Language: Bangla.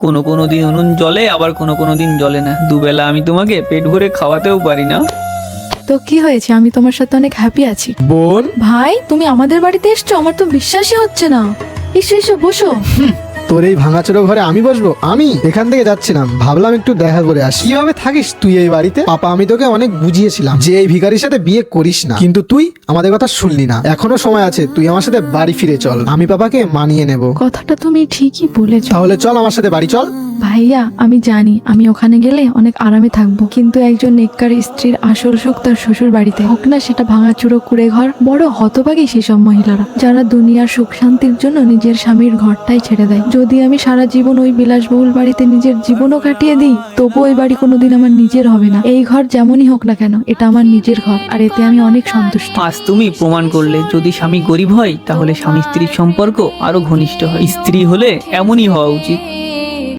কোনো কোনো দিন উনুন জ্বলে, আবার কোনো কোনো দিন জ্বলে না। দুবেলা আমি তোমাকে পেট ভরে খাওয়াতেও পারি না। তো কি হয়েছে, আমি তোমার সাথে অনেক হ্যাপি আছি। বোন, ভাই তুমি আমাদের বাড়িতে এসছো, আমার তো বিশ্বাসই হচ্ছে না। এসো এসো বসো। তোর এই ভাঙাচোরা ঘরে আমি বসবো? আমি এখান থেকে যাচ্ছিলাম, ভাবলাম একটু দেখা করে আসি। কিভাবে থাকিস তুই এই বাড়িতে? পাপা আমি তোকে অনেক বুঝিয়েছিলাম যে এই ভিখারির সাথে বিয়ে করিস না, কিন্তু তুই আমাদের কথা শুনলি না। এখনো সময় আছে, তুই আমার সাথে বাড়ি ফিরে চল, আমি পাপাকে মানিয়ে নেব। কথাটা তুমি ঠিকই বলেছো। তাহলে চল আমার সাথে বাড়ি চল। ভাইয়া আমি জানি আমি ওখানে গেলে অনেক আরামে থাকবো, কিন্তু একজন নেককার স্ত্রীর আসল সুখ তার শ্বশুর বাড়িতে, হোক না সেটা ভাঙাচুরো কুড়ে ঘর। বড় হতভাগী সেসব মহিলারা যারা দুনিয়ার সুখ শান্তির জন্য নিজের স্বামীর ঘরটাই ছেড়ে দেয়। যদি আমি সারা জীবন ওই বিলাসবহুল বাড়িতে নিজের জীবনও কাটিয়ে দিই, তবু ওই বাড়ি কোনোদিন আমার নিজের হবে না। এই ঘর যেমনই হোক না কেন, এটা আমার নিজের ঘর, আর এতে আমি অনেক সন্তুষ্ট। আজ তুমি প্রমাণ করলে যদি স্বামী গরিব হয় তাহলে স্বামী স্ত্রীর সম্পর্ক আরো ঘনিষ্ঠ হয়। স্ত্রী হলে এমনই হওয়া উচিত।